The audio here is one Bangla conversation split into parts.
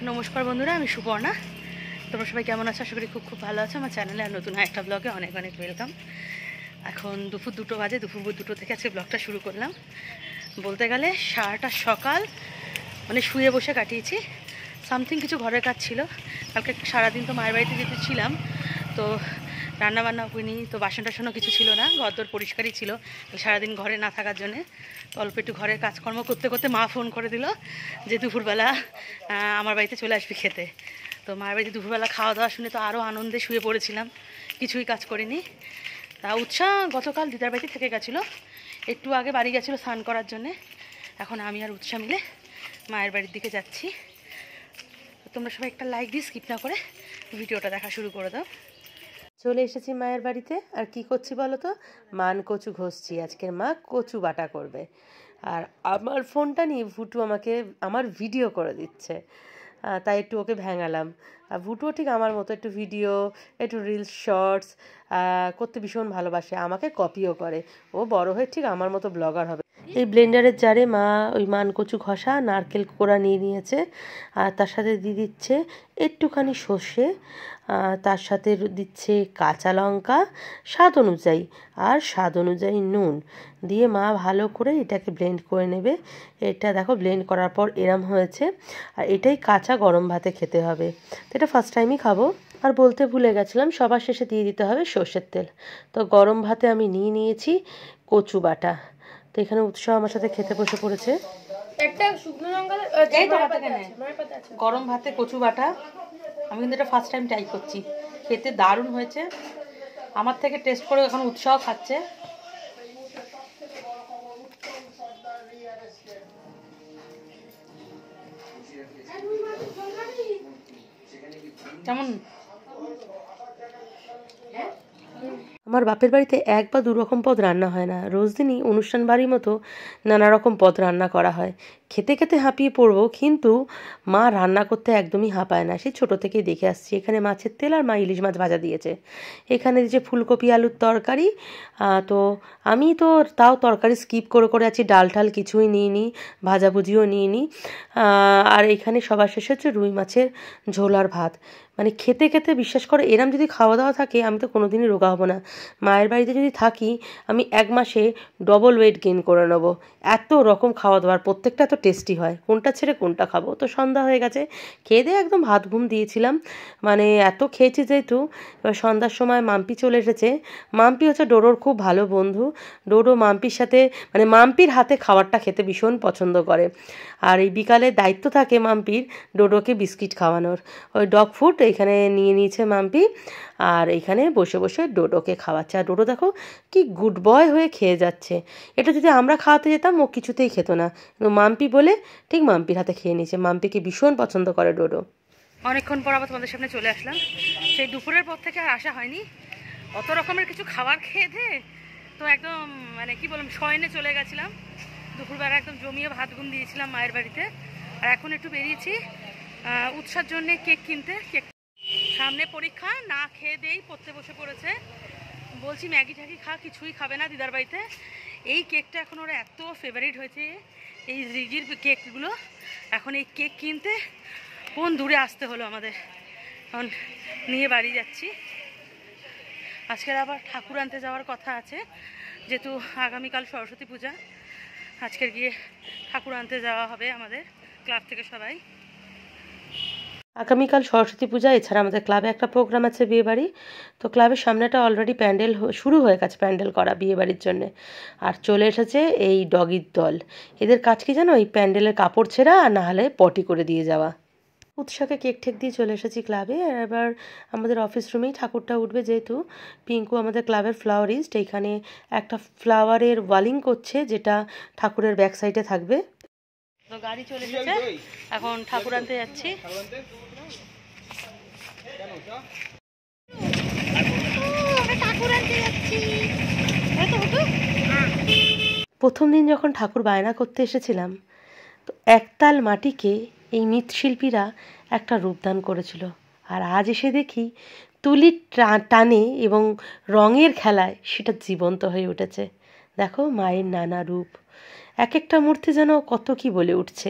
নমস্কার বন্ধুরা, আমি সুপর্ণা। তোমরা সবাই কেমন আছো? আশা করি খুব ভালো আছো। আমার চ্যানেলে আর নতুন একটা ব্লগে অনেক ওয়েলকাম। এখন দুপুর 2টো বাজে। দুপুর 2টো থেকে আজকে ব্লগটা শুরু করলাম। বলতে গেলে সারাটা সকাল মানে শুয়ে বসে কাটিয়েছি। সামথিং কিছু ঘরের কাজ ছিল। কালকে সারাদিন তো মায়ের বাড়িতে যেতে ছিলাম, তো রান্নাবান্না করিনি, তো বাসন টাসনও কিছু ছিল না, ঘরদোর পরিষ্কারই ছিল সারাদিন ঘরে না থাকার জন্যে। তো অল্প একটু ঘরের কাজকর্ম করতে করতে মা ফোন করে দিল যে দুপুরবেলা আমার বাড়িতে চলে আসবি খেতে। তো মায়ের বাড়িতে দুপুরবেলা খাওয়া দাওয়া শুনে তো আরও আনন্দে শুয়ে পড়েছিলাম, কিছুই কাজ করিনি। তা উৎসাহ গতকাল দিদার বাড়িতে থেকে গেছিলো, একটু আগে বাড়ি গেছিলো স্নান করার জন্যে। এখন আমি আর উৎসাহ মিলে মায়ের বাড়ির দিকে যাচ্ছি। তোমরা সবাই একটা লাইক দিয়ে স্কিপ না করে ভিডিওটা দেখা শুরু করে দাও। চলে এসেছি মায়ের বাড়িতে। আর কি করছি বলো তো? মান কচু ঘষছি। আজকের মা কচু বাটা করবে। আর আমার ফোনটা নিয়ে ভুটু আমাকে আমার ভিডিও করে দিচ্ছে, তাই একটু ওকে ভেঙালাম। আর ভুটুও ঠিক আমার মতো একটু ভিডিও, একটু রিলস, শর্টস করতে ভীষণ ভালোবাসে, আমাকে কপিও করে। ও বড় হয়ে ঠিক আমার মতো ব্লগার হবে। এই ব্লেন্ডারের জারে মা ওই মান কচু ঘষা নারকেল কোড়া নিয়ে নিয়েছে, আর তার সাথে দিয়ে দিচ্ছে একটুখানি সর্ষে, তার সাথে দিচ্ছে কাঁচা লঙ্কা স্বাদ অনুযায়ী, আর স্বাদ অনুযায়ী নুন দিয়ে মা ভালো করে এটাকে ব্লেন্ড করে নেবে। এটা দেখো ব্লেন্ড করার পর এরম হয়েছে। আর এটাই কাঁচা গরম ভাতে খেতে হবে। তো এটা ফার্স্ট টাইমই খাবো। আর বলতে ভুলে গেছিলাম, সবার শেষে দিয়ে দিতে হবে সর্ষের তেল। তো গরম ভাতে আমি নিয়েছি কচু বাটা। তো এখানে উৎসাহ আমার সাথে খেতে বসে পড়েছে। একটা শুকনো লঙ্কা গরম ভাতে কচু বাটা। আমি কিন্তু এটা ফার্স্ট টাইম ট্রাই করছি, খেতে দারুণ হয়েছে। আমার থেকে টেস্ট করে এখন উৎসাহ খাচ্ছে। কেমন? আমার বাপের বাড়িতে 1 বা 2 রকম পদ রান্না হয় না, রোজ দিনই অনুষ্ঠান বাড়ির মতো নানা রকম পদ রান্না করা হয়। খেতে খেতে হাঁপিয়ে পড়বো, কিন্তু মা রান্না করতে একদমই হাঁপায় না। সেই ছোটো থেকেই দেখে আসছি। এখানে মাছের তেল আর মা ইলিশ মাছ ভাজা দিয়েছে। এখানে যে ফুলকপি আলুর তরকারি, তো আমি তো তাও তরকারি স্কিপ করে করে আছি, ডাল ঠাল কিছুই নিইনি, ভাজাভুজিও নিইনি। আর এখানে সবার শেষে হচ্ছে রুই মাছের ঝোল আর ভাত। মানে খেতে খেতে বিশ্বাস করো, এরম যদি খাওয়া দাওয়া থাকে আমি তো কোনোদিনই রোগা হব না। মায়ের বাড়িতে যদি থাকি আমি 1 মাসে ডবল ওয়েট গেইন করে নেব। এত রকম খাওয়া দাওয়ার, প্রত্যেকটা এত টেস্টি হয়, কোনটা ছেড়ে কোনটা খাবো। তো সন্ধ্যা হয়ে গেছে, খেয়ে দিয়ে একদম ভাত ঘুম দিয়েছিলাম। মানে এত খেয়েছি যেহেতু, এবার সন্ধ্যার সময় মাম্পি চলে এসেছে। মাম্পি হচ্ছে ডোডোর খুব ভালো বন্ধু। ডোডো মাম্পির সাথে মানে মাম্পির হাতে খাবারটা খেতে ভীষণ পছন্দ করে। আর এই বিকালে দায়িত্ব থাকে মাম্পির ডোডোকে বিস্কিট খাওয়ানোর। ওই ডগ ফুড এখানে নিয়ে নিয়েছে মাম্পি, আর এখানে বসে বসে ডোডোকে খাওয়াচ্ছে। আর ডোডো দেখো কি গুড বয় হয়ে খেয়ে যাচ্ছে। এটা যদি আমরা খাওয়াতে যেতাম ও কিছুতেই খেত না, কিন্তু মাম্পি বলে ঠিক মাম্পির হাতে খেয়ে নিয়েছে। মাম্পিকে ভীষণ পছন্দ করে ডোডো। অনেকক্ষণ পর আবার তোমাদের সামনে চলে আসলাম। সেই দুপুরের পর থেকে আর আসা হয়নি। অত রকমের কিছু খাবার খেয়ে দে তো একদম মানে কি বললাম, শয়নে চলে গেছিলাম। দুপুরবেলা একদম জমিয়ে ভাত ঘুম দিয়েছিলাম মায়ের বাড়িতে। আর এখন একটু বেরিয়েছি উৎসার জন্যে কেক কিনতে। কেক সামনে পরীক্ষা, না খেয়ে দিয়েই পড়তে বসে পড়েছে। বলছি ম্যাগি ট্যাগি খা, কিছুই খাবে না দিদার বাড়িতে। এই কেকটা এখন ওরা এত ফেভারিট হয়েছে, এই রিগির কেকগুলো। এখন এই কেক কিনতে কোন দূরে আসতে হলো আমাদের, এখন নিয়ে বাড়ি যাচ্ছি। আজকের আবার ঠাকুর আনতে যাওয়ার কথা আছে, যেহেতু আগামীকাল সরস্বতী পূজা। আজকের গিয়ে ঠাকুর আনতে যাওয়া হবে আমাদের ক্লাব থেকে সবাই। আগামীকাল সরস্বতী পূজা, এছাড়া আমাদের ক্লাবে একটা প্রোগ্রাম আছে, বিয়েবাড়ি। তো ক্লাবের সামনেটা অলরেডি প্যান্ডেল শুরু হয়ে গেছে, প্যান্ডেল করা বিয়েবাড়ির জন্যে। আর চলে এসেছে এই ডগির দল। এদের কাজ কি জানো? এই প্যান্ডেলের কাপড় ছেঁড়া, আর না হলে পটি করে দিয়ে যাওয়া। উৎসাহকে কেক ঠেক দিয়ে চলে এসেছি ক্লাবে। আর এবার আমাদের অফিস রুমেই ঠাকুরটা উঠবে, যেহেতু পিঙ্কু আমাদের ক্লাবের ফ্লাওয়ারিস্ট। এইখানে একটা ফ্লাওয়ারের ওয়ালিং করছে, যেটা ঠাকুরের ব্যাক সাইডে থাকবে। তো গাড়ি চলে এসেছে, এখন ঠাকুর আনতে যাচ্ছি। প্রথম দিন যখন ঠাকুর বায়না করতে এসেছিলাম, তো একতাল মাটিকে এই মৃৎশিল্পীরা একটা রূপদান করেছিল। আর আজ এসে দেখি তুলির টানে এবং রঙের খেলায় সেটা জীবন্ত হয়ে উঠেছে। দেখো মায়ের নানা রূপ, এক একটা মূর্তি যেন কত কি বলে উঠছে।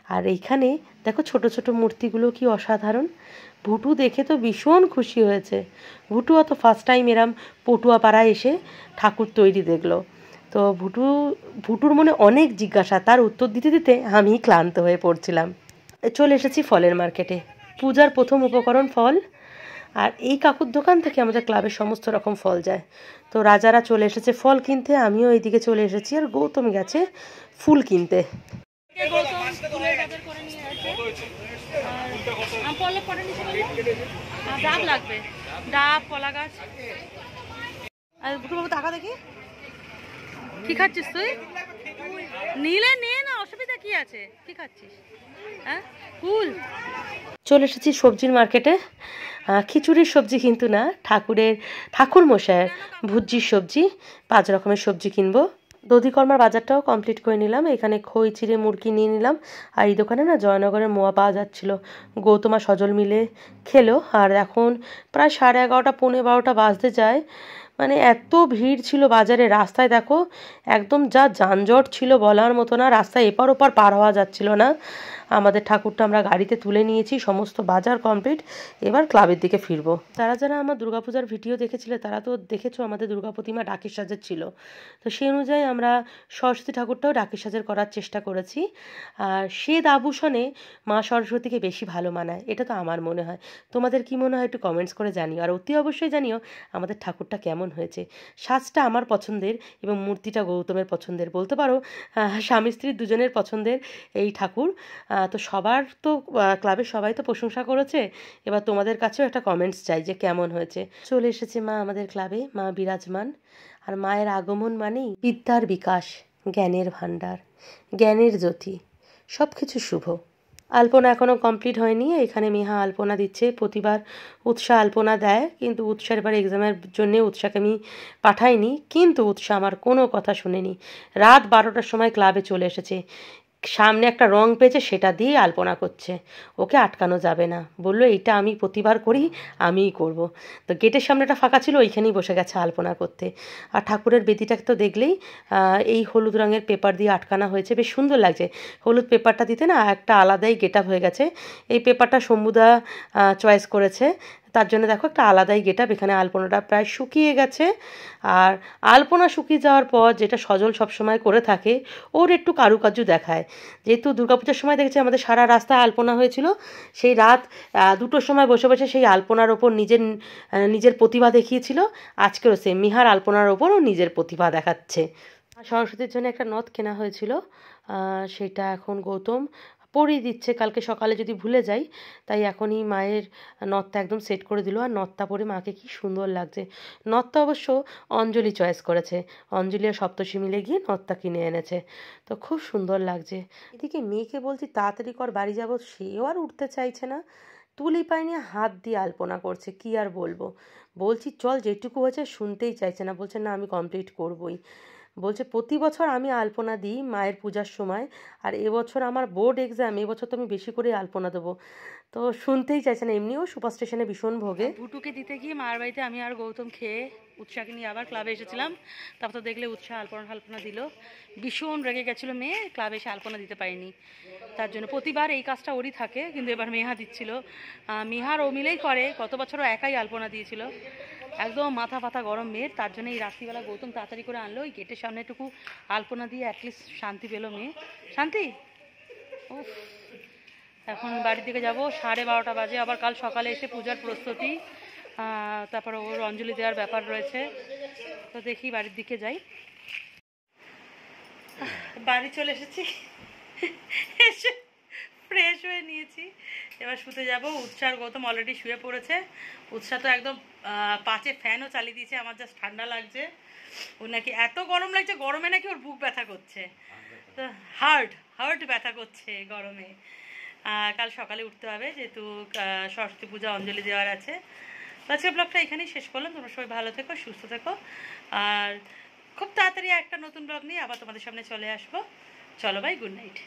আর এইখানে দেখো ছোট ছোট মূর্তিগুলো কি অসাধারণ। ভুটু দেখে তো ভীষণ খুশি হয়েছে। ভুটু অত ফার্স্ট টাইম এরম পটুয়া পাড়ায় এসে ঠাকুর তৈরি দেখলো। তো ভুটুর মনে অনেক জিজ্ঞাসা, তার উত্তর দিতে দিতে আমি ক্লান্ত হয়ে পড়ছিলাম। চলে এসেছি ফলের মার্কেটে। পূজার প্রথম উপকরণ ফল, আর এই কাকুর দোকান থেকে আমাদের ক্লাবের সমস্ত রকম ফল যায়। তো রাজারা চলে এসেছে ফল কিনতে, আমিও এইদিকে চলে এসেছি, আর গৌতম গেছে ফুল কিনতে। ডাব লাগবে, ডাব, কলা গাছ। আর ভুটু বাবু টাকা দেখি কি খাচ্ছিস তুই? নিলে নে না, অসুবিধা কি আছে? কি খাচ্ছিস? হ্যাঁ, কুল। চলে এসেছি সবজির মার্কেটে। খিচুড়ির সবজি কিন্তু না, ঠাকুর মশাইয়ের ভুজির সবজি, 5 রকমের সবজি কিনবো। দধিকর্মার বাজারটাও কমপ্লিট করে নিলাম। এখানে খই চিড়ে মুরগি নিয়ে নিলাম। আর এই দোকানে না জয়নগরের মোয়া পাওয়া যাচ্ছিল, গৌতমা সজল মিলে খেলো। আর এখন প্রায় 11:30 12:15 বাজতে যায়। মানে এত ভিড় ছিল বাজারে, রাস্তায় দেখো একদম যা যানজট ছিল বলার মতো না, রাস্তায় এপার ওপার পার হওয়া যাচ্ছিল না। আমাদের ঠাকুরটা আমরা গাড়িতে তুলে নিয়েছি, সমস্ত বাজার কমপ্লিট। এবার ক্লাবের দিকে ফিরবো। যারা যারা আমার দুর্গাপূজার ভিডিও দেখেছিলে তারা তো দেখেছো আমাদের দুর্গা প্রতিমা ডাকের সাজের ছিল। তো সেই অনুযায়ী আমরা সরস্বতী ঠাকুরটাও ডাকের সাজের করার চেষ্টা করেছি। আর শ্বেত আভূষণে মা সরস্বতীকে বেশি ভালো মানায়, এটা তো আমার মনে হয়। তোমাদের কি মনে হয় একটু কমেন্টস করে জানিও। আর অতি অবশ্যই জানিও আমাদের ঠাকুরটা কেমন হয়েছে। সাজটা আমার পছন্দের এবং মূর্তিটা গৌতমের পছন্দের, বলতে পারো স্বামী স্ত্রী দুজনের পছন্দের এই ঠাকুর। তো সবার তো ক্লাবের সবাই তো প্রশংসা করেছে, এবার তোমাদের কাছেও একটা কমেন্টস চাই যে কেমন হয়েছে। চলে এসেছে মা আমাদের ক্লাবে, মা বিরাজমান। আর মায়ের আগমন মানেই বিদ্যার বিকাশ, জ্ঞানের ভাণ্ডার, জ্ঞানের জ্যোতি, সব কিছু শুভ। আলপনা এখনও কমপ্লিট হয়নি, এখানে মেহা আলপনা দিচ্ছে। প্রতিবার উৎসাহ আলপনা দেয়, কিন্তু উৎসার এবার এক্সামের জন্যে উৎসাহকে আমি পাঠাইনি, কিন্তু উৎসাহ আমার কোনো কথা শুনেনি। রাত 12টার সময় ক্লাবে চলে এসেছে, সামনে একটা রং পেয়েছে সেটা দিয়ে আলপনা করছে, ওকে আটকানো যাবে না। বললো এইটা আমি প্রতিবার করি, আমিই করব। তো গেটের সামনেটা ফাঁকা ছিল, ওইখানেই বসে গেছে আলপনা করতে। আর ঠাকুরের বেদিটাকে তো দেখলেই এই হলুদ রঙের পেপার দিয়ে আটকানো হয়েছে, বেশ সুন্দর লাগছে। হলুদ পেপারটা দিতে না একটা আলাদাই গেট আপ হয়ে গেছে। এই পেপারটা শম্ভুদা চয়েস করেছে, তার জন্য দেখো একটা আলাদাই গেট আপ। এখানে আলপনাটা প্রায় শুকিয়ে গেছে। আর আলপনা শুকিয়ে যাওয়ার পর যেটা সজল সবসময় করে থাকে, ওর একটু কারুকার্য দেখায়। যেহেতু দুর্গাপূজার সময় দেখেছি আমাদের সারা রাস্তায় আলপনা হয়েছিল, সেই রাত 2টোর সময় বসে বসে সেই আলপনার ওপর নিজের প্রতিভা দেখিয়েছিল। আজকেরও সে মিহার আলপনার ওপরও নিজের প্রতিভা দেখাচ্ছে। সরস্বতীর জন্য একটা নথ কেনা হয়েছিল, সেটা এখন গৌতম পরিয়ে দিচ্ছে, কালকে সকালে যদি ভুলে যাই। তাই এখনই মায়ের নথটা একদম সেট করে দিল। আর নথটা পরে মাকে কি সুন্দর লাগছে। নথটা অবশ্য অঞ্জলি চয়েস করেছে, অঞ্জলি আর সপ্তর্ষি মিলে গিয়ে নথটা কিনে এনেছে, তো খুব সুন্দর লাগছে। এদিকে মেয়েকে বলছি তাড়াতাড়ি কর বাড়ি যাবো, সেও আর উঠতে চাইছে না। তুলি পায়নি, হাত দিয়ে আলপনা করছে, কি আর বলবো। বলছি চল, যেটুকু হয়েছে শুনতেই চাইছে না, বলছে না আমি কমপ্লিট করবই। বলছে প্রতি বছর আমি আলপনা দিই মায়ের পূজার সময়, আর এবছর আমার বোর্ড এক্সাম, এবছর তো আমি বেশি করে আলপনা দেবো। তো শুনতেই চাইছে না, এমনিও সুপার স্টেশনে ভীষণ ভোগে। ভুটুকে দিতে গিয়ে মার বাড়িতে আমি আর গৌতম খেয়ে উৎসাহকে নিয়ে আবার ক্লাবে এসেছিলাম। তারপর তো দেখলে উৎসাহ আলপনা দিল, ভীষণ রেগে গেছিলো মেয়ে, ক্লাবে এসে আলপনা দিতে পারিনি। তার জন্য প্রতিবার এই কাজটা ওরই থাকে, কিন্তু এবার মেহা দিচ্ছিল। মিহার ও মিলেই করে, গত বছরও একাই আলপনা দিয়েছিল। একদম মাথা পাথা গরম মেয়ের, তার জন্য এই রাত্রিবেলা গৌতম তাড়াতাড়ি করে আনলো, ওই গেটের সামনে একটু আলপনা দিয়ে অ্যাটলিস্ট শান্তি পেলো মেয়ে। শান্তি। উফ, এখন বাড়ির দিকে যাব, 12:30 বাজে। আবার কাল সকালে এসে পূজার প্রস্তুতি, তারপর ওর অঞ্জলি দেওয়ার ব্যাপার রয়েছে। তো দেখি বাড়ির দিকে যাই। বাড়ি চলে এসেছি, এসে ফ্রেশ হয়ে নিয়েছি, এবার শুতে যাব। উৎসাহ গৌতম অলরেডি শুয়ে পড়েছে। উৎসাহ তো একদম 5-এ ফ্যানও চালিয়ে দিয়েছে, আমার জাস্ট ঠান্ডা লাগছে। ওর নাকি এত গরম লাগছে, গরমে নাকি ওর বুক ব্যথা করছে, তো হার্ট ব্যথা করছে গরমে। কাল সকালে উঠতে হবে, যেহেতু সরস্বতী পূজা অঞ্জলি দেওয়ার আছে। তো আজকের ব্লগটা এখানেই শেষ করলাম। তোমরা সবাই ভালো থেকো, সুস্থ থেকো, আর খুব তাড়াতাড়ি একটা নতুন ব্লগ নিয়ে আবার তোমাদের সামনে চলে আসবো। চলো বাই, গুড নাইট।